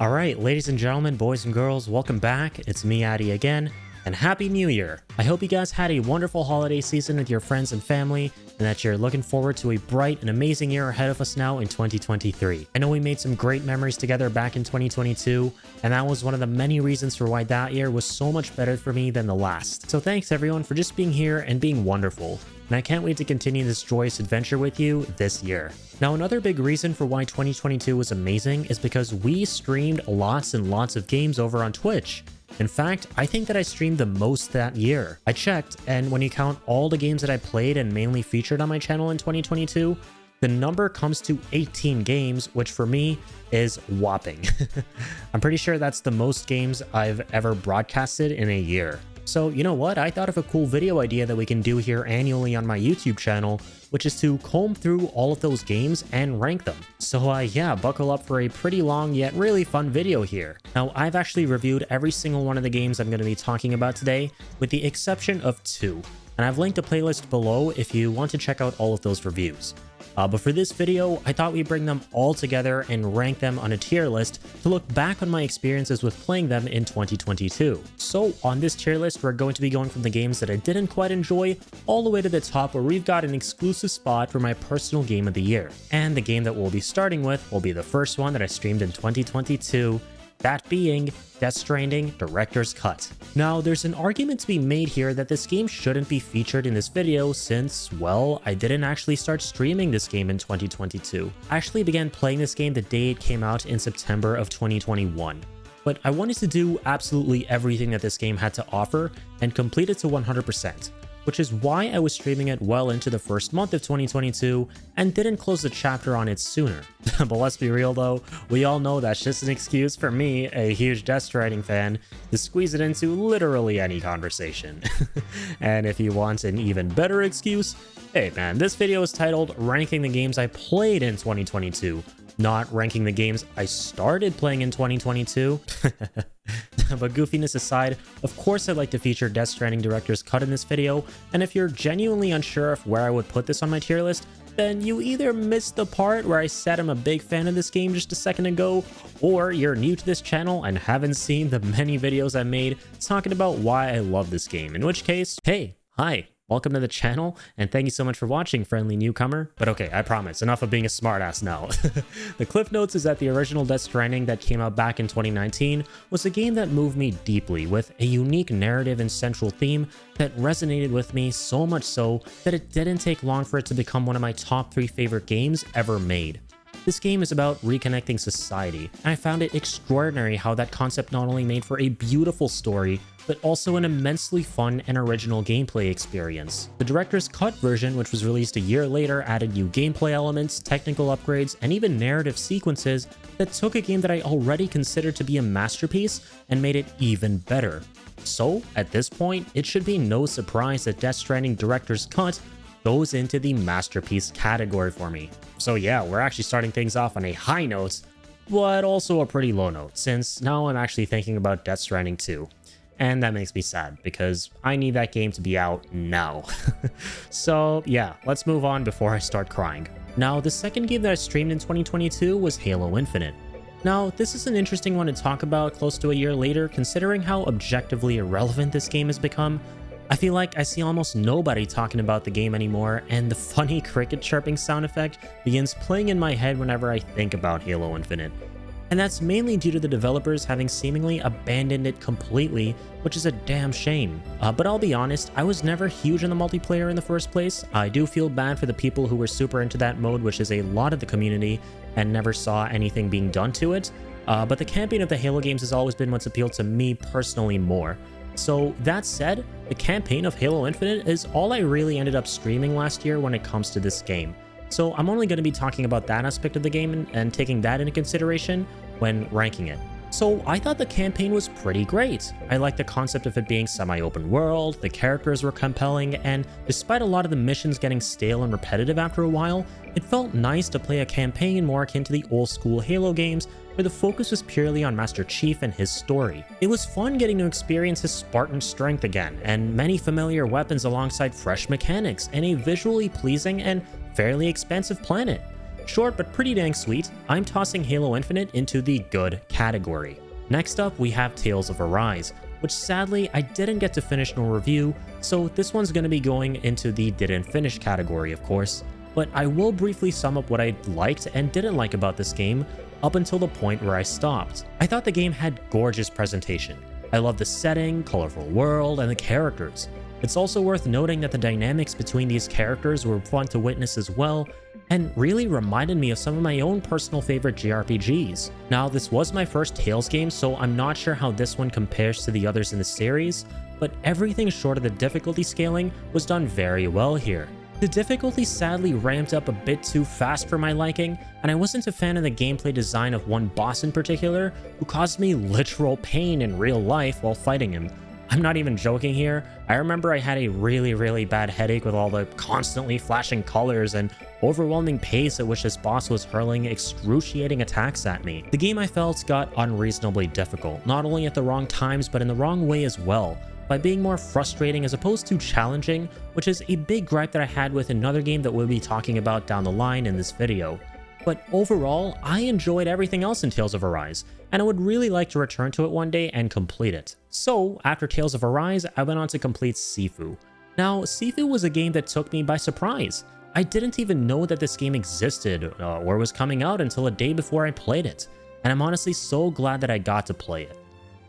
Alright, ladies and gentlemen, boys and girls, welcome back. It's me, Addy, again, and Happy New Year! I hope you guys had a wonderful holiday season with your friends and family, and that you're looking forward to a bright and amazing year ahead of us now in 2023. I know we made some great memories together back in 2022, and that was one of the many reasons for why that year was so much better for me than the last. So thanks everyone for just being here and being wonderful, and I can't wait to continue this joyous adventure with you this year. Now, another big reason for why 2022 was amazing is because we streamed lots and lots of games over on Twitch. In fact, I think that I streamed the most that year. I checked, and when you count all the games that I played and mainly featured on my channel in 2022, the number comes to 18 games, which for me is whopping. I'm pretty sure that's the most games I've ever broadcasted in a year. So you know what, I thought of a cool video idea that we can do here annually on my YouTube channel, which is to comb through all of those games and rank them. So yeah, buckle up for a pretty long yet really fun video here. Now, I've actually reviewed every single one of the games I'm going to be talking about today, with the exception of 2. And I've linked a playlist below if you want to check out all of those reviews. But for this video, I thought we'd bring them all together and rank them on a tier list to look back on my experiences with playing them in 2022. So on this tier list, we're going to be going from the games that I didn't quite enjoy all the way to the top, where we've got an exclusive spot for my personal game of the year. And the game that we'll be starting with will be the first one that I streamed in 2022, that being Death Stranding Director's Cut. Now, there's an argument to be made here that this game shouldn't be featured in this video since, well, I didn't actually start streaming this game in 2022. I actually began playing this game the day it came out in September of 2021. But I wanted to do absolutely everything that this game had to offer and complete it to 100%. Which is why I was streaming it well into the first month of 2022 and didn't close the chapter on it sooner. But let's be real though, we all know that's just an excuse for me, a huge Death Stranding fan, to squeeze it into literally any conversation. And if you want an even better excuse, hey man, this video is titled Ranking the Games I Played in 2022, not ranking the games I started playing in 2022. But goofiness aside, of course I'd like to feature Death Stranding Director's Cut in this video, and if you're genuinely unsure of where I would put this on my tier list, then you either missed the part where I said I'm a big fan of this game just a second ago, or you're new to this channel and haven't seen the many videos I made talking about why I love this game, in which case, hey, hi. Welcome to the channel, and thank you so much for watching, friendly newcomer. But okay, I promise, enough of being a smartass now. The cliff notes is that the original Death Stranding that came out back in 2019 was a game that moved me deeply, with a unique narrative and central theme that resonated with me so much so that it didn't take long for it to become one of my top 3 favorite games ever made. This game is about reconnecting society, and I found it extraordinary how that concept not only made for a beautiful story, but also an immensely fun and original gameplay experience. The Director's Cut version, which was released a year later, added new gameplay elements, technical upgrades, and even narrative sequences that took a game that I already considered to be a masterpiece and made it even better. So, at this point, it should be no surprise that Death Stranding Director's Cut goes into the masterpiece category for me. So yeah, we're actually starting things off on a high note, but also a pretty low note, since now I'm actually thinking about Death Stranding 2. And that makes me sad, because I need that game to be out now. So yeah, let's move on before I start crying. Now, the second game that I streamed in 2022 was Halo Infinite. Now, this is an interesting one to talk about close to a year later, considering how objectively irrelevant this game has become. I feel like I see almost nobody talking about the game anymore, and the funny cricket chirping sound effect begins playing in my head whenever I think about Halo Infinite. And that's mainly due to the developers having seemingly abandoned it completely, which is a damn shame. But I'll be honest, I was never huge in the multiplayer in the first place. I do feel bad for the people who were super into that mode, which is a lot of the community, and never saw anything being done to it. But the campaign of the Halo games has always been what's appealed to me personally more. So that said, the campaign of Halo Infinite is all I really ended up streaming last year when it comes to this game. So I'm only going to be talking about that aspect of the game and taking that into consideration when ranking it. So I thought the campaign was pretty great. I liked the concept of it being semi-open world, the characters were compelling, and despite a lot of the missions getting stale and repetitive after a while, it felt nice to play a campaign more akin to the old school Halo games, where the focus was purely on Master Chief and his story. It was fun getting to experience his Spartan strength again, and many familiar weapons alongside fresh mechanics, and a visually pleasing and fairly expansive planet. Short but pretty dang sweet, I'm tossing Halo Infinite into the good category. Next up, we have Tales of Arise, which sadly I didn't get to finish nor review, so this one's going to be going into the didn't finish category, of course. But I will briefly sum up what I liked and didn't like about this game up until the point where I stopped. I thought the game had gorgeous presentation. I love the setting, colorful world, and the characters. It's also worth noting that the dynamics between these characters were fun to witness as well, and really reminded me of some of my own personal favorite JRPGs. Now, this was my first Tales game, so I'm not sure how this one compares to the others in the series, but everything short of the difficulty scaling was done very well here. The difficulty sadly ramped up a bit too fast for my liking, and I wasn't a fan of the gameplay design of one boss in particular, who caused me literal pain in real life while fighting him. I'm not even joking here. I remember I had a really bad headache with all the constantly flashing colors and overwhelming pace at which this boss was hurling excruciating attacks at me. The game, I felt, got unreasonably difficult, not only at the wrong times but in the wrong way as well, by being more frustrating as opposed to challenging, which is a big gripe that I had with another game that we'll be talking about down the line in this video. But overall, I enjoyed everything else in Tales of Arise, and I would really like to return to it one day and complete it. So, after Tales of Arise, I went on to complete Sifu. Now, Sifu was a game that took me by surprise. I didn't even know that this game existed or was coming out until a day before I played it, and I'm honestly so glad that I got to play it.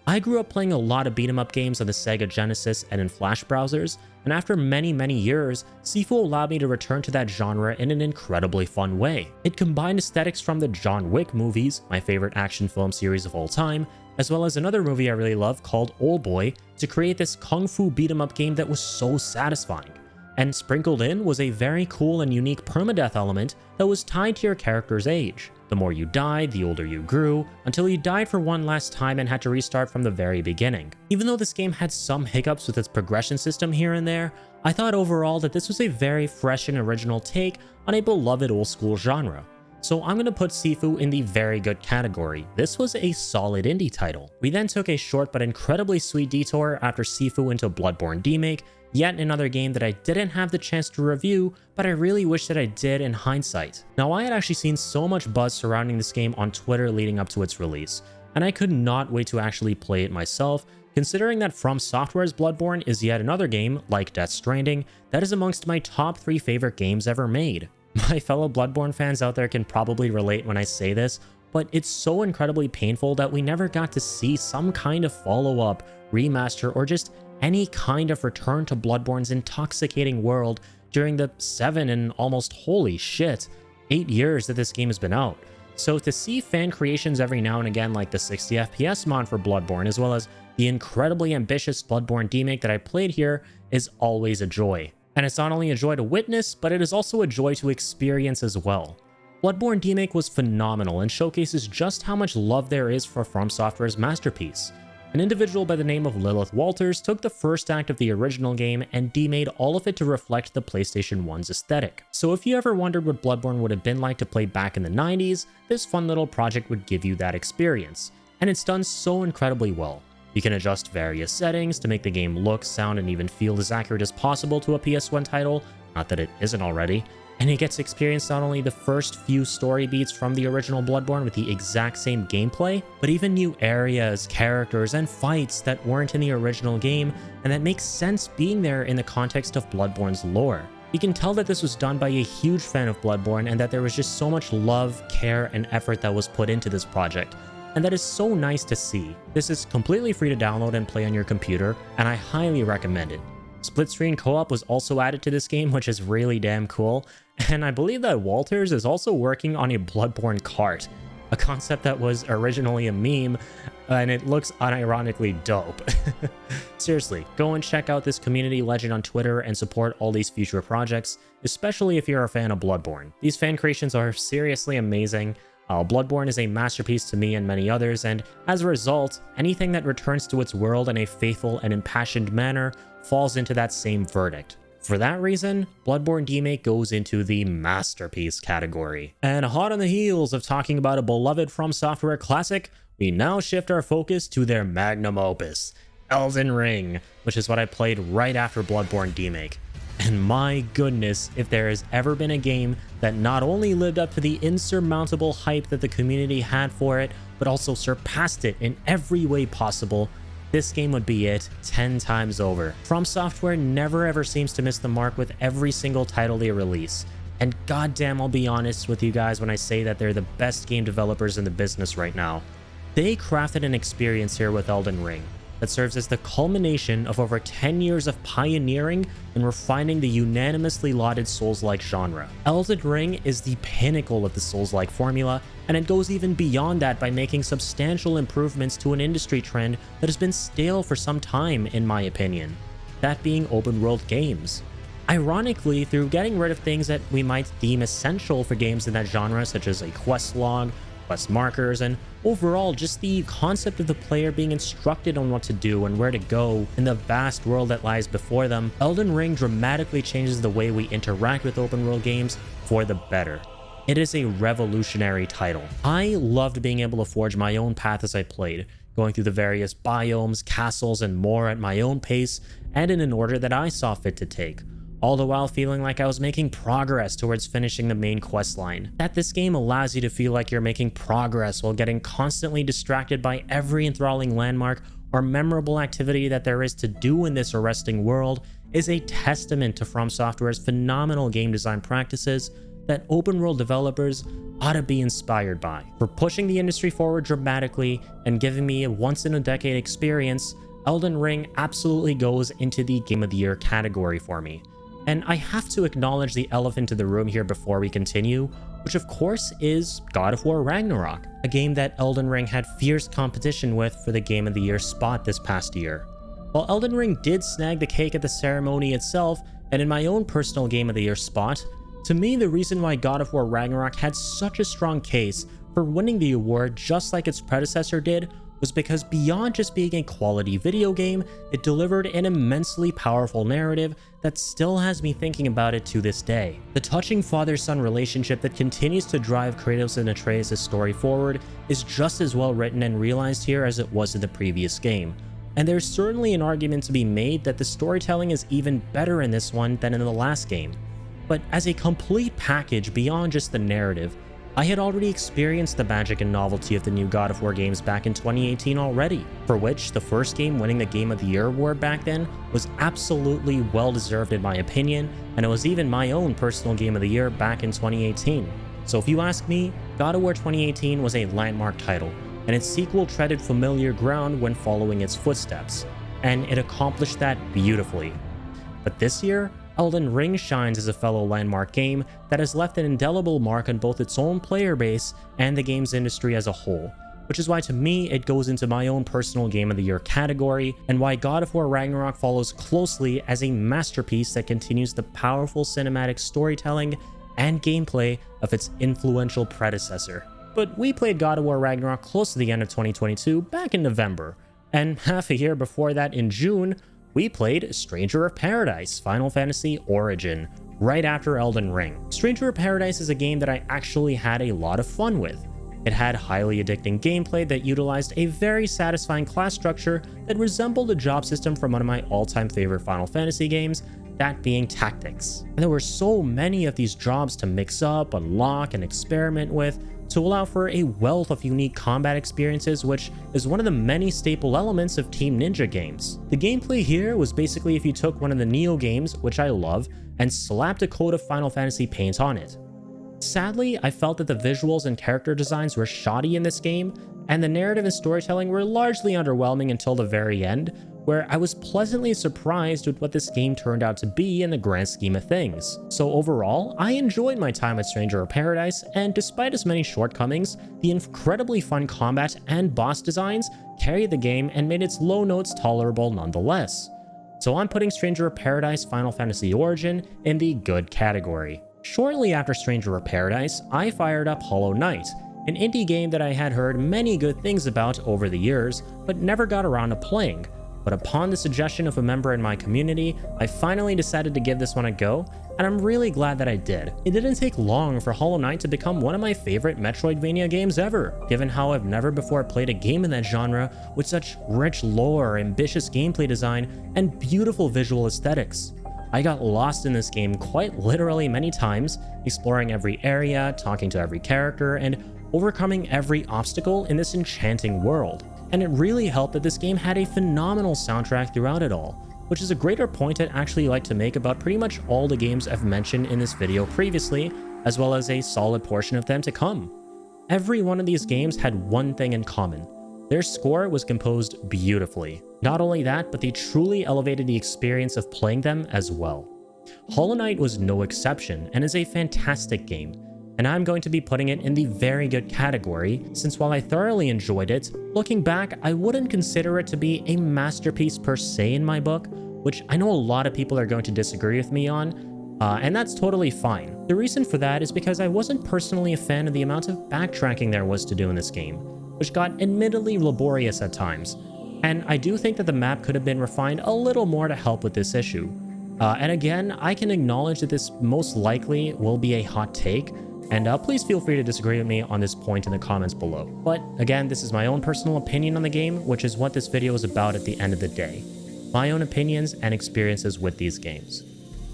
I grew up playing a lot of beat-em-up games on the Sega Genesis and in Flash browsers, and after many years, Sifu allowed me to return to that genre in an incredibly fun way. It combined aesthetics from the John Wick movies, my favorite action film series of all time, as well as another movie I really love called Oldboy, to create this kung fu beat-em-up game that was so satisfying. And sprinkled in was a very cool and unique permadeath element that was tied to your character's age. The more you died, the older you grew, until you died for one last time and had to restart from the very beginning. Even though this game had some hiccups with its progression system here and there, I thought overall that this was a very fresh and original take on a beloved old school genre. So I'm going to put Sifu in the very good category. This was a solid indie title. We then took a short but incredibly sweet detour after Sifu into Bloodborne remake, yet another game that I didn't have the chance to review, but I really wish that I did in hindsight. Now, I had actually seen so much buzz surrounding this game on Twitter leading up to its release, and I could not wait to actually play it myself, considering that From Software's Bloodborne is yet another game, like Death Stranding, that is amongst my top 3 favorite games ever made. My fellow Bloodborne fans out there can probably relate when I say this, but it's so incredibly painful that we never got to see some kind of follow-up, remaster, or just any kind of return to Bloodborne's intoxicating world during the 7 and almost, holy shit, 8 years that this game has been out. So to see fan creations every now and again like the 60 FPS mod for Bloodborne, as well as the incredibly ambitious Bloodborne remake that I played here, is always a joy. And it's not only a joy to witness, but it is also a joy to experience as well. Bloodborne remake was phenomenal and showcases just how much love there is for From Software's masterpiece. An individual by the name of Lilith Walters took the first act of the original game and demade all of it to reflect the PlayStation 1's aesthetic. So if you ever wondered what Bloodborne would have been like to play back in the 90s, this fun little project would give you that experience. And it's done so incredibly well. You can adjust various settings to make the game look, sound, and even feel as accurate as possible to a PS1 title, not that it isn't already, and you get to experience not only the first few story beats from the original Bloodborne with the exact same gameplay, but even new areas, characters, and fights that weren't in the original game, and that makes sense being there in the context of Bloodborne's lore. You can tell that this was done by a huge fan of Bloodborne and that there was just so much love, care, and effort that was put into this project. And that is so nice to see. This is completely free to download and play on your computer, and I highly recommend it. Split screen co-op was also added to this game, which is really damn cool, and I believe that Walters is also working on a Bloodborne cart, a concept that was originally a meme, and it looks unironically dope. Seriously, go and check out this community legend on Twitter and support all these future projects, especially if you're a fan of Bloodborne. These fan creations are seriously amazing. Bloodborne is a masterpiece to me and many others, and as a result, anything that returns to its world in a faithful and impassioned manner falls into that same verdict. For that reason, Bloodborne remake goes into the masterpiece category. And hot on the heels of talking about a beloved From Software classic, we now shift our focus to their magnum opus, Elden Ring, which is what I played right after Bloodborne remake. And my goodness, if there has ever been a game that not only lived up to the insurmountable hype that the community had for it, but also surpassed it in every way possible, this game would be it 10 times over. From Software never ever seems to miss the mark with every single title they release. And goddamn, I'll be honest with you guys when I say that they're the best game developers in the business right now. They crafted an experience here with Elden Ring that serves as the culmination of over 10 years of pioneering and refining the unanimously lauded Souls-like genre. Elden Ring is the pinnacle of the Souls-like formula, and it goes even beyond that by making substantial improvements to an industry trend that has been stale for some time, in my opinion. That being open world games. Ironically, through getting rid of things that we might deem essential for games in that genre, such as a quest log, quest markers, and overall just the concept of the player being instructed on what to do and where to go in the vast world that lies before them, Elden Ring dramatically changes the way we interact with open world games for the better. It is a revolutionary title. I loved being able to forge my own path as I played, going through the various biomes, castles, and more at my own pace and in an order that I saw fit to take, all the while feeling like I was making progress towards finishing the main quest line. That this game allows you to feel like you're making progress while getting constantly distracted by every enthralling landmark or memorable activity that there is to do in this arresting world is a testament to From Software's phenomenal game design practices that open world developers ought to be inspired by. For pushing the industry forward dramatically and giving me a once-in-a-decade experience, Elden Ring absolutely goes into the Game of the Year category for me. And I have to acknowledge the elephant in the room here before we continue, which of course is God of War Ragnarok, a game that Elden Ring had fierce competition with for the Game of the Year spot this past year. While Elden Ring did snag the cake at the ceremony itself, and in my own personal Game of the Year spot, to me the reason why God of War Ragnarok had such a strong case for winning the award just like its predecessor did was because beyond just being a quality video game, it delivered an immensely powerful narrative that still has me thinking about it to this day. The touching father-son relationship that continues to drive Kratos and Atreus' story forward is just as well written and realized here as it was in the previous game. And there's certainly an argument to be made that the storytelling is even better in this one than in the last game. But as a complete package beyond just the narrative, I had already experienced the magic and novelty of the new God of War games back in 2018 already, for which the first game winning the Game of the Year award back then was absolutely well-deserved in my opinion, and it was even my own personal Game of the Year back in 2018. So if you ask me, God of War 2018 was a landmark title, and its sequel treaded familiar ground when following its footsteps, and it accomplished that beautifully. But this year, Elden Ring shines as a fellow landmark game that has left an indelible mark on both its own player base and the games industry as a whole, which is why to me it goes into my own personal Game of the Year category, and why God of War Ragnarok follows closely as a masterpiece that continues the powerful cinematic storytelling and gameplay of its influential predecessor. But we played God of War Ragnarok close to the end of 2022 back in November, and half a year before that in June, we played Stranger of Paradise Final Fantasy Origin, right after Elden Ring. Stranger of Paradise is a game that I actually had a lot of fun with. It had highly addicting gameplay that utilized a very satisfying class structure that resembled a job system from one of my all-time favorite Final Fantasy games, that being Tactics. And there were so many of these jobs to mix up, unlock, and experiment with, to allow for a wealth of unique combat experiences, which is one of the many staple elements of Team Ninja games. The gameplay here was basically if you took one of the Neo games, which I love, and slapped a coat of Final Fantasy paint on it. Sadly, I felt that the visuals and character designs were shoddy in this game, and the narrative and storytelling were largely underwhelming until the very end, where I was pleasantly surprised with what this game turned out to be in the grand scheme of things. So overall, I enjoyed my time at Stranger of Paradise, and despite its many shortcomings, the incredibly fun combat and boss designs carried the game and made its low notes tolerable nonetheless. So I'm putting Stranger of Paradise Final Fantasy Origin in the good category. Shortly after Stranger of Paradise, I fired up Hollow Knight, an indie game that I had heard many good things about over the years, but never got around to playing. But upon the suggestion of a member in my community, I finally decided to give this one a go, and I'm really glad that I did. It didn't take long for Hollow Knight to become one of my favorite Metroidvania games ever, given how I've never before played a game in that genre with such rich lore, ambitious gameplay design, and beautiful visual aesthetics. I got lost in this game quite literally many times, exploring every area, talking to every character, and overcoming every obstacle in this enchanting world. And it really helped that this game had a phenomenal soundtrack throughout it all, which is a greater point I'd actually like to make about pretty much all the games I've mentioned in this video previously, as well as a solid portion of them to come. Every one of these games had one thing in common. Their score was composed beautifully. Not only that, but they truly elevated the experience of playing them as well. Hollow Knight was no exception and is a fantastic game, and I'm going to be putting it in the very good category, since while I thoroughly enjoyed it, looking back, I wouldn't consider it to be a masterpiece per se in my book, which I know a lot of people are going to disagree with me on, and that's totally fine. The reason for that is because I wasn't personally a fan of the amount of backtracking there was to do in this game, which got admittedly laborious at times, and I do think that the map could have been refined a little more to help with this issue. And again, I can acknowledge that this most likely will be a hot take, and please feel free to disagree with me on this point in the comments below. But again, this is my own personal opinion on the game, which is what this video is about at the end of the day. My own opinions and experiences with these games.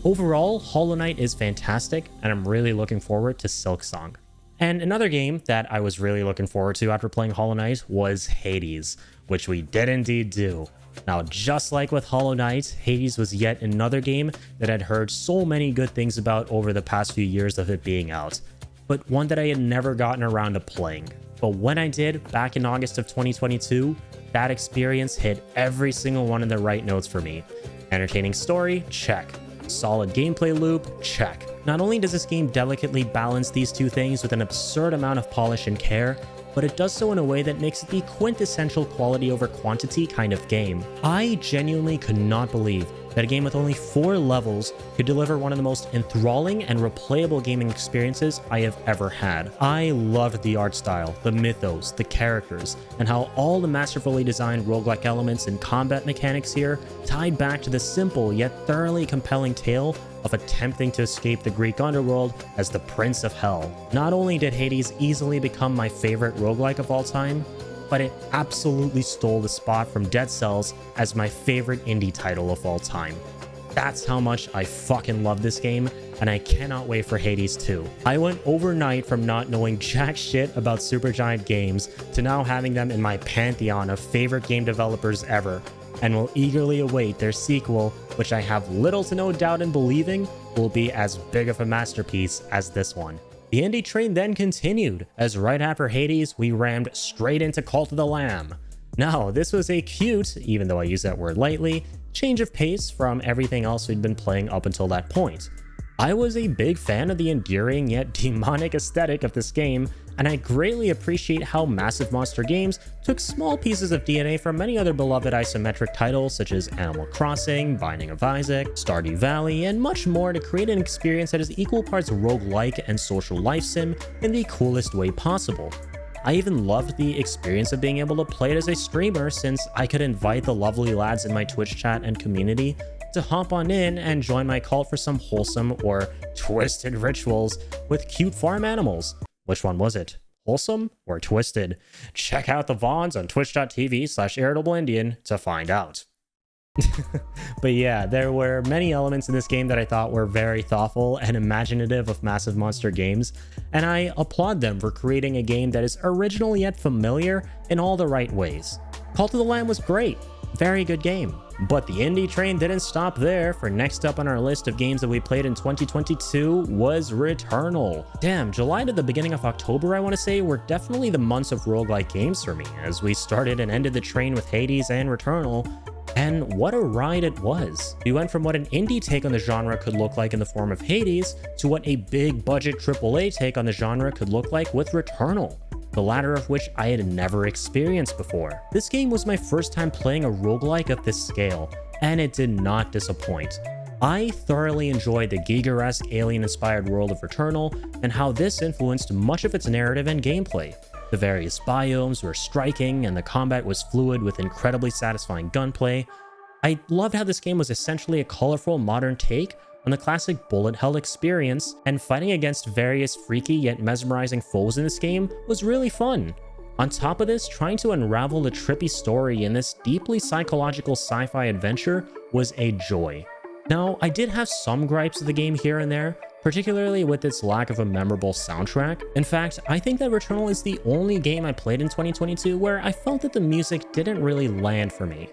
Overall, Hollow Knight is fantastic, and I'm really looking forward to Silksong. And another game that I was really looking forward to after playing Hollow Knight was Hades, which we did indeed do. Now, just like with Hollow Knight, Hades was yet another game that I'd heard so many good things about over the past few years of it being out, but one that I had never gotten around to playing. But when I did, back in August of 2022, that experience hit every single one of the right notes for me. Entertaining story? Check. Solid gameplay loop? Check. Not only does this game delicately balance these two things with an absurd amount of polish and care, but it does so in a way that makes it the quintessential quality over quantity kind of game. I genuinely could not believe that a game with only 4 levels could deliver one of the most enthralling and replayable gaming experiences I have ever had. I loved the art style, the mythos, the characters, and how all the masterfully designed roguelike elements and combat mechanics here tied back to the simple yet thoroughly compelling tale of attempting to escape the Greek underworld as the Prince of Hell. Not only did Hades easily become my favorite roguelike of all time, but it absolutely stole the spot from Dead Cells as my favorite indie title of all time. That's how much I fucking love this game, and I cannot wait for Hades 2. I went overnight from not knowing jack shit about Supergiant games to now having them in my pantheon of favorite game developers ever, and will eagerly await their sequel, which I have little to no doubt in believing will be as big of a masterpiece as this one. The indie train then continued, as right after Hades, we rammed straight into Cult of the Lamb. Now, this was a cute, even though I use that word lightly, change of pace from everything else we'd been playing up until that point. I was a big fan of the endearing yet demonic aesthetic of this game, and I greatly appreciate how Massive Monster Games took small pieces of DNA from many other beloved isometric titles such as Animal Crossing, Binding of Isaac, Stardew Valley, and much more to create an experience that is equal parts roguelike and social life sim in the coolest way possible. I even loved the experience of being able to play it as a streamer, since I could invite the lovely lads in my Twitch chat and community to hop on in and join my cult for some wholesome or twisted rituals with cute farm animals. Which one was it? Wholesome or twisted? Check out the VODs on twitch.tv/irritableidian to find out. But yeah, there were many elements in this game that I thought were very thoughtful and imaginative of Massive Monster Games, and I applaud them for creating a game that is original yet familiar in all the right ways. Cult of the Lamb was great. Very good game. But the indie train didn't stop there, for next up on our list of games that we played in 2022 was Returnal. Damn, July to the beginning of October, I want to say, were definitely the months of roguelike games for me, as we started and ended the train with Hades and Returnal, and what a ride it was. We went from what an indie take on the genre could look like in the form of Hades, to what a big budget AAA take on the genre could look like with Returnal, the latter of which I had never experienced before. This game was my first time playing a roguelike of this scale, and it did not disappoint. I thoroughly enjoyed the Giger-esque alien-inspired world of Returnal, and how this influenced much of its narrative and gameplay. The various biomes were striking, and the combat was fluid with incredibly satisfying gunplay. I loved how this game was essentially a colorful modern take on the classic bullet hell experience, and fighting against various freaky yet mesmerizing foes in this game was really fun. On top of this, trying to unravel the trippy story in this deeply psychological sci-fi adventure was a joy. Now, I did have some gripes of the game here and there, particularly with its lack of a memorable soundtrack. In fact, I think that Returnal is the only game I played in 2022 where I felt that the music didn't really land for me.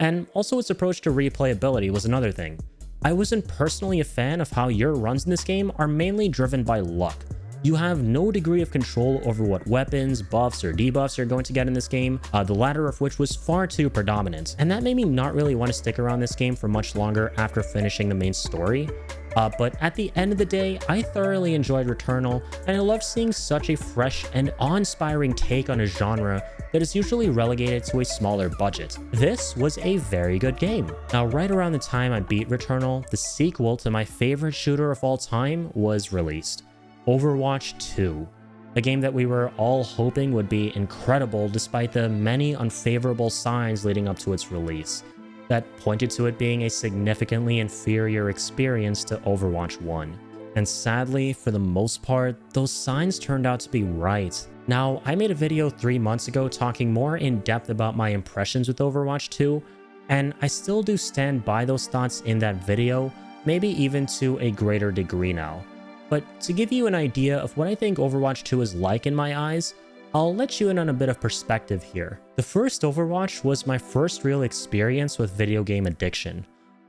And also its approach to replayability was another thing. I wasn't personally a fan of how your runs in this game are mainly driven by luck. You have no degree of control over what weapons, buffs, or debuffs you're going to get in this game, the latter of which was far too predominant, and that made me not really want to stick around this game for much longer after finishing the main story. But at the end of the day, I thoroughly enjoyed Returnal, and I loved seeing such a fresh and awe-inspiring take on a genre that is usually relegated to a smaller budget. This was a very good game. Now, right around the time I beat Returnal, the sequel to my favorite shooter of all time was released. Overwatch 2, a game that we were all hoping would be incredible despite the many unfavorable signs leading up to its release that pointed to it being a significantly inferior experience to Overwatch 1. And sadly, for the most part, those signs turned out to be right. Now, I made a video 3 months ago talking more in depth about my impressions with Overwatch 2, and I still do stand by those thoughts in that video, maybe even to a greater degree now. But to give you an idea of what I think Overwatch 2 is like in my eyes, I'll let you in on a bit of perspective here. The first Overwatch was my first real experience with video game addiction.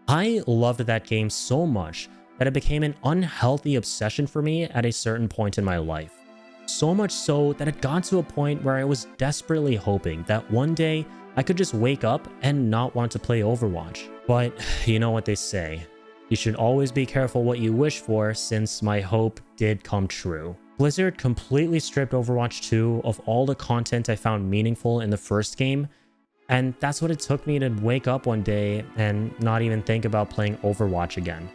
I loved that game so much that it became an unhealthy obsession for me at a certain point in my life. So much so that it got to a point where I was desperately hoping that one day I could just wake up and not want to play Overwatch. But you know what they say. You should always be careful what you wish for, since my hope did come true. Blizzard completely stripped Overwatch 2 of all the content I found meaningful in the first game, and that's what it took me to wake up one day and not even think about playing Overwatch again.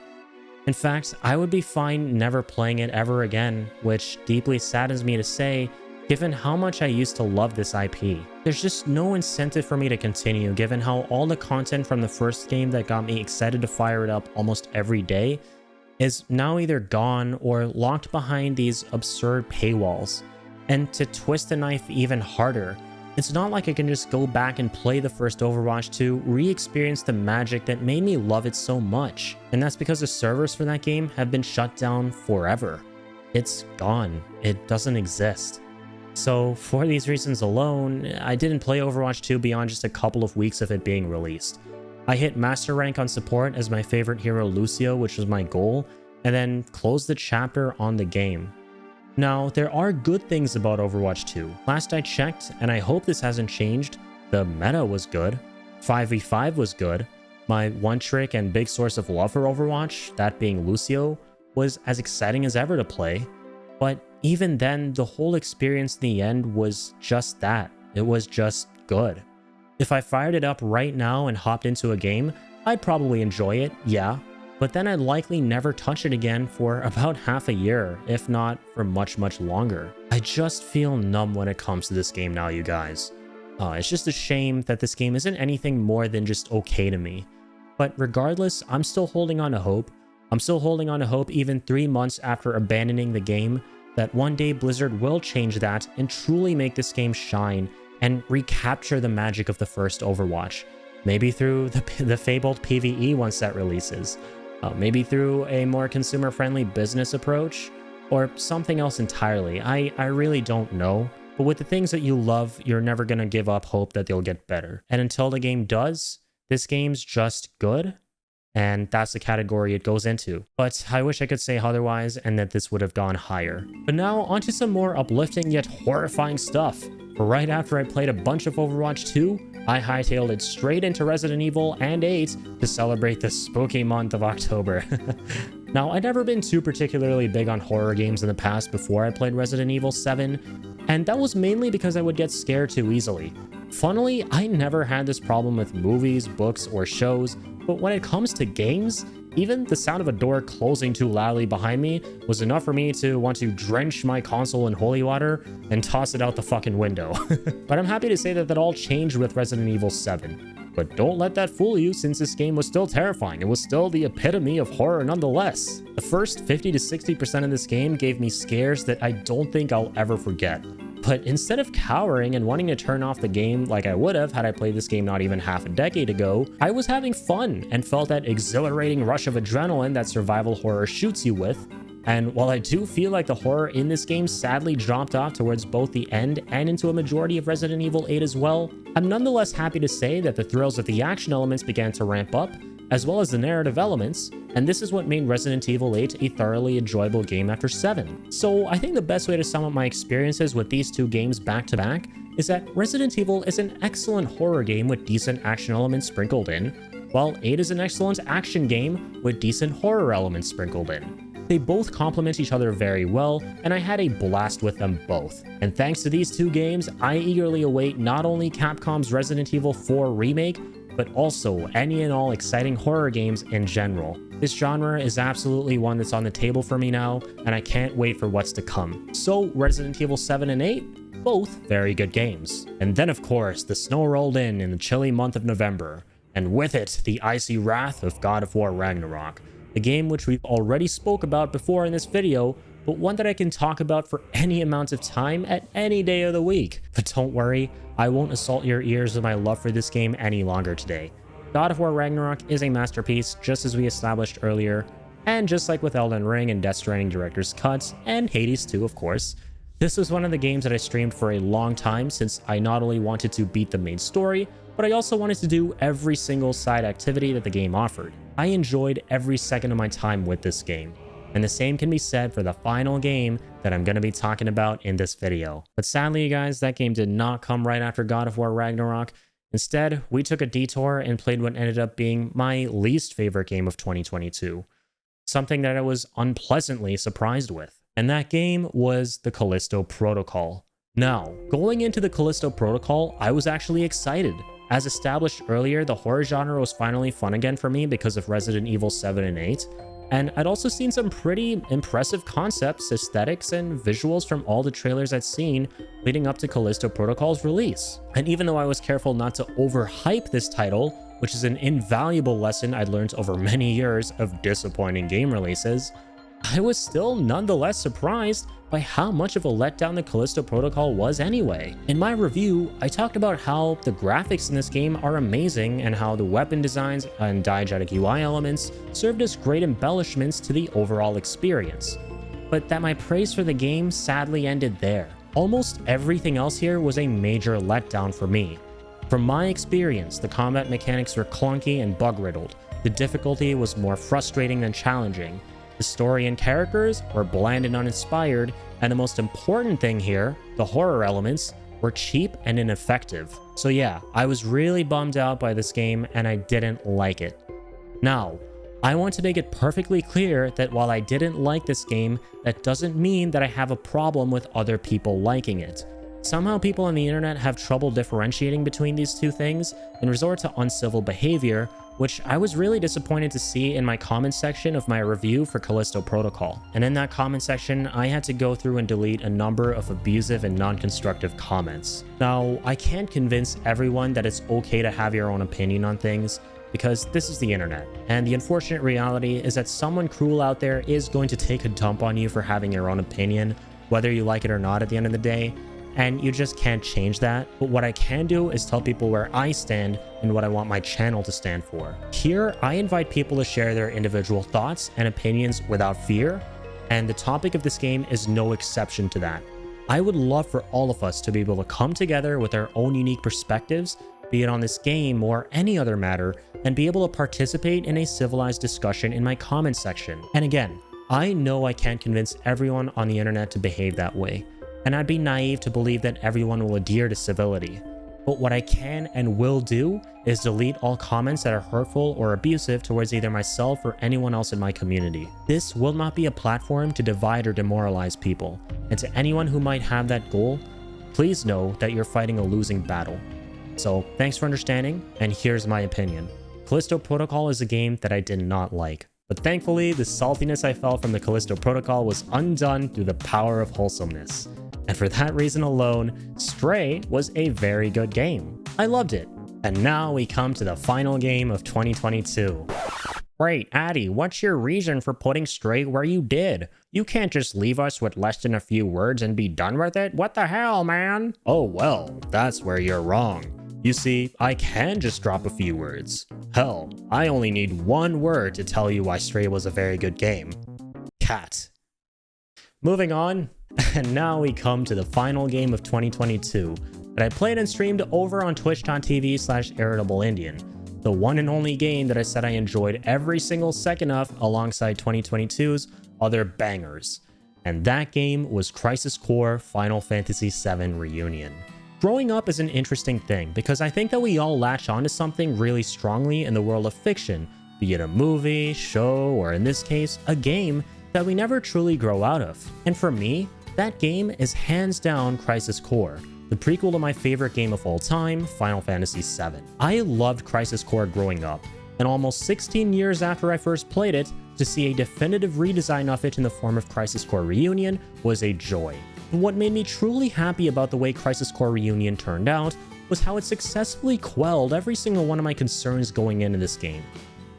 In fact, I would be fine never playing it ever again, which deeply saddens me to say, given how much I used to love this IP. There's just no incentive for me to continue, given how all the content from the first game that got me excited to fire it up almost every day is now either gone or locked behind these absurd paywalls. And to twist the knife even harder, it's not like I can just go back and play the first Overwatch to re-experience the magic that made me love it so much. And that's because the servers for that game have been shut down forever. It's gone. It doesn't exist. So for these reasons alone, I didn't play Overwatch 2 beyond just a couple of weeks of it being released. I hit Master Rank on support as my favorite hero Lucio, which was my goal, and then closed the chapter on the game. Now, there are good things about Overwatch 2. Last I checked, and I hope this hasn't changed, the meta was good, 5v5 was good, my one trick and big source of love for Overwatch, that being Lucio, was as exciting as ever to play, but even then, the whole experience in the end was just that. It was just good. If I fired it up right now and hopped into a game, I'd probably enjoy it, yeah, but then I'd likely never touch it again for about half a year, if not for much, much longer. I just feel numb when it comes to this game now, you guys. It's just a shame that this game isn't anything more than just okay to me. But regardless, I'm still holding on to hope. I'm still holding on to hope even 3 months after abandoning the game, that one day Blizzard will change that and truly make this game shine and recapture the magic of the first Overwatch. Maybe through the fabled PvE once that releases. Maybe through a more consumer-friendly business approach, or something else entirely. I really don't know. But with the things that you love, you're never gonna give up hope that they'll get better. And until the game does, this game's just good. And that's the category it goes into. But I wish I could say otherwise and that this would have gone higher. But now onto some more uplifting yet horrifying stuff. Right after I played a bunch of Overwatch 2, I hightailed it straight into Resident Evil and 8 to celebrate the spooky month of October. Now, I'd never been too particularly big on horror games in the past before I played Resident Evil 7, and that was mainly because I would get scared too easily. Funnily, I never had this problem with movies, books, or shows, but when it comes to games, even the sound of a door closing too loudly behind me was enough for me to want to drench my console in holy water and toss it out the fucking window. But I'm happy to say that all changed with Resident Evil 7. But don't let that fool you, since this game was still terrifying. It was still the epitome of horror nonetheless. The first 50 to 60% of this game gave me scares that I don't think I'll ever forget. But instead of cowering and wanting to turn off the game like I would have had I played this game not even half a decade ago, I was having fun and felt that exhilarating rush of adrenaline that survival horror shoots you with. And while I do feel like the horror in this game sadly dropped off towards both the end and into a majority of Resident Evil 8 as well, I'm nonetheless happy to say that the thrills of the action elements began to ramp up, as well as the narrative elements, and this is what made Resident Evil 8 a thoroughly enjoyable game after 7. So I think the best way to sum up my experiences with these two games back to back is that Resident Evil is an excellent horror game with decent action elements sprinkled in, while 8 is an excellent action game with decent horror elements sprinkled in. They both complement each other very well, and I had a blast with them both. And thanks to these two games, I eagerly await not only Capcom's Resident Evil 4 remake, but also any and all exciting horror games in general. This genre is absolutely one that's on the table for me now, and I can't wait for what's to come. So Resident Evil 7 and 8, both very good games. And then of course, the snow rolled in the chilly month of November, and with it, the icy wrath of God of War Ragnarok, the game which we've already spoke about before in this video, but one that I can talk about for any amount of time at any day of the week. But don't worry, I won't assault your ears with my love for this game any longer today. God of War Ragnarok is a masterpiece, just as we established earlier, and just like with Elden Ring and Death Stranding Director's Cuts, and Hades too, of course, this was one of the games that I streamed for a long time since I not only wanted to beat the main story, but I also wanted to do every single side activity that the game offered. I enjoyed every second of my time with this game. And the same can be said for the final game that I'm going to be talking about in this video. But sadly, you guys, that game did not come right after God of War Ragnarok. Instead, we took a detour and played what ended up being my least favorite game of 2022. Something that I was unpleasantly surprised with. And that game was the Callisto Protocol. Now, going into the Callisto Protocol, I was actually excited. As established earlier, the horror genre was finally fun again for me because of Resident Evil 7 and 8. And I'd also seen some pretty impressive concepts, aesthetics, and visuals from all the trailers I'd seen leading up to Callisto Protocol's release. And even though I was careful not to overhype this title, which is an invaluable lesson I'd learned over many years of disappointing game releases, I was still nonetheless surprised by how much of a letdown the Callisto Protocol was anyway. In my review, I talked about how the graphics in this game are amazing and how the weapon designs and diegetic UI elements served as great embellishments to the overall experience. But that my praise for the game sadly ended there. Almost everything else here was a major letdown for me. From my experience, the combat mechanics were clunky and bug-riddled. The difficulty was more frustrating than challenging. The story and characters were bland and uninspired, and the most important thing here, the horror elements, were cheap and ineffective. So yeah, I was really bummed out by this game and I didn't like it. Now, I want to make it perfectly clear that while I didn't like this game, that doesn't mean that I have a problem with other people liking it. Somehow people on the internet have trouble differentiating between these two things and resort to uncivil behavior, which I was really disappointed to see in my comment section of my review for Callisto Protocol. And in that comment section, I had to go through and delete a number of abusive and non-constructive comments. Now, I can't convince everyone that it's okay to have your own opinion on things, because this is the internet. And the unfortunate reality is that someone cruel out there is going to take a dump on you for having your own opinion, whether you like it or not at the end of the day. And you just can't change that. But what I can do is tell people where I stand and what I want my channel to stand for. Here, I invite people to share their individual thoughts and opinions without fear, and the topic of this game is no exception to that. I would love for all of us to be able to come together with our own unique perspectives, be it on this game or any other matter, and be able to participate in a civilized discussion in my comment section. And again, I know I can't convince everyone on the internet to behave that way. And I'd be naive to believe that everyone will adhere to civility. But what I can and will do is delete all comments that are hurtful or abusive towards either myself or anyone else in my community. This will not be a platform to divide or demoralize people. And to anyone who might have that goal, please know that you're fighting a losing battle. So thanks for understanding, and here's my opinion. Callisto Protocol is a game that I did not like. But thankfully, the saltiness I felt from the Callisto Protocol was undone through the power of wholesomeness. And for that reason alone, Stray was a very good game. I loved it. And now we come to the final game of 2022. Wait, Addy, what's your reason for putting Stray where you did? You can't just leave us with less than a few words and be done with it? What the hell, man? Oh, well, that's where you're wrong. You see, I can just drop a few words. Hell, I only need one word to tell you why Stray was a very good game. Cat. Moving on, and now we come to the final game of 2022 that I played and streamed over on twitch.tv/irritableidian. The one and only game that I said I enjoyed every single second of alongside 2022's other bangers. And that game was Crisis Core Final Fantasy VII Reunion. Growing up is an interesting thing because I think that we all latch onto something really strongly in the world of fiction, be it a movie, show, or in this case, a game that we never truly grow out of. And for me, that game is hands down Crisis Core, the prequel to my favorite game of all time, Final Fantasy VII. I loved Crisis Core growing up, and almost 16 years after I first played it, to see a definitive redesign of it in the form of Crisis Core Reunion was a joy. And what made me truly happy about the way Crisis Core Reunion turned out was how it successfully quelled every single one of my concerns going into this game.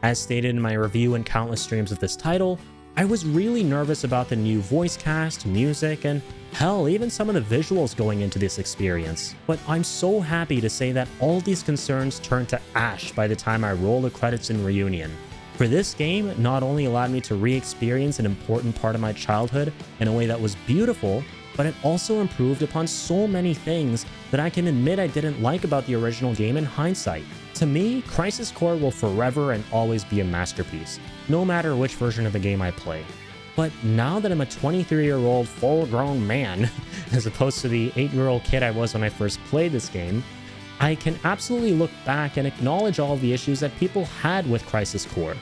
As stated in my review and countless streams of this title, I was really nervous about the new voice cast, music, and hell, even some of the visuals going into this experience. But I'm so happy to say that all these concerns turned to ash by the time I roll the credits in Reunion. For this game, it not only allowed me to re-experience an important part of my childhood in a way that was beautiful, but it also improved upon so many things that I can admit I didn't like about the original game in hindsight. To me, Crisis Core will forever and always be a masterpiece, no matter which version of the game I play. But now that I'm a 23-year-old full-grown man, as opposed to the 8-year-old kid I was when I first played this game, I can absolutely look back and acknowledge all of the issues that people had with Crisis Core,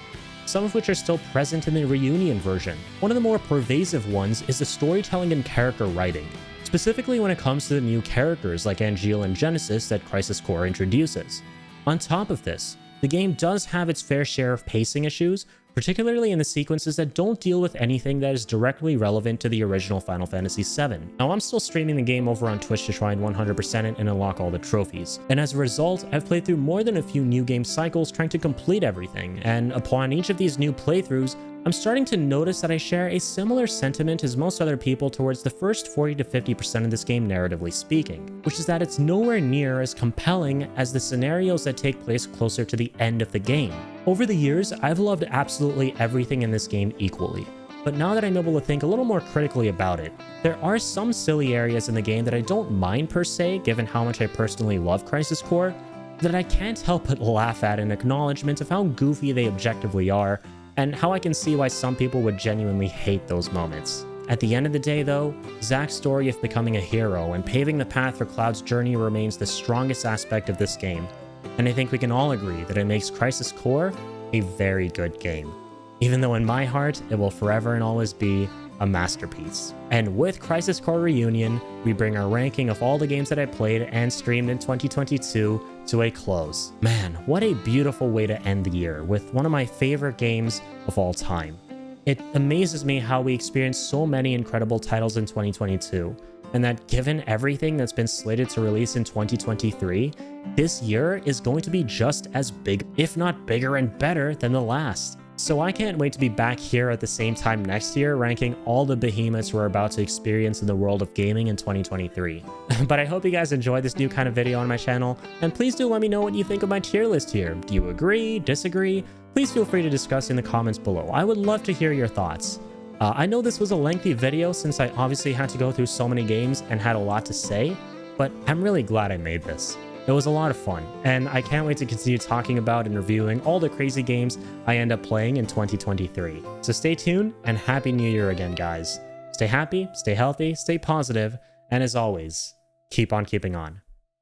some of which are still present in the Reunion version. One of the more pervasive ones is the storytelling and character writing, specifically when it comes to the new characters like Angeal and Genesis that Crisis Core introduces. On top of this, the game does have its fair share of pacing issues, particularly in the sequences that don't deal with anything that is directly relevant to the original Final Fantasy VII. Now, I'm still streaming the game over on Twitch to try and 100% it and unlock all the trophies, and as a result, I've played through more than a few new game cycles trying to complete everything, and upon each of these new playthroughs, I'm starting to notice that I share a similar sentiment as most other people towards the first 40 to 50% of this game, narratively speaking, which is that it's nowhere near as compelling as the scenarios that take place closer to the end of the game. Over the years, I've loved absolutely everything in this game equally, but now that I'm able to think a little more critically about it, there are some silly areas in the game that I don't mind per se, given how much I personally love Crisis Core, that I can't help but laugh at in acknowledgement of how goofy they objectively are, and how I can see why some people would genuinely hate those moments. At the end of the day though, Zack's story of becoming a hero and paving the path for Cloud's journey remains the strongest aspect of this game, and I think we can all agree that it makes Crisis Core a very good game, even though in my heart it will forever and always be a masterpiece. And with Crisis Core Reunion, we bring our ranking of all the games that I played and streamed in 2022 to a close. Man, what a beautiful way to end the year with one of my favorite games of all time. It amazes me how we experienced so many incredible titles in 2022, and that given everything that's been slated to release in 2023, this year is going to be just as big, if not bigger and better than the last. So I can't wait to be back here at the same time next year ranking all the behemoths we're about to experience in the world of gaming in 2023. But I hope you guys enjoyed this new kind of video on my channel, and please do let me know what you think of my tier list here. Do you agree? Disagree? Please feel free to discuss in the comments below. I would love to hear your thoughts. I know this was a lengthy video since I obviously had to go through so many games and had a lot to say, but I'm really glad I made this. It was a lot of fun, and I can't wait to continue talking about and reviewing all the crazy games I end up playing in 2023. So stay tuned, and Happy New Year again, guys. Stay happy, stay healthy, stay positive, and as always, keep on keeping on.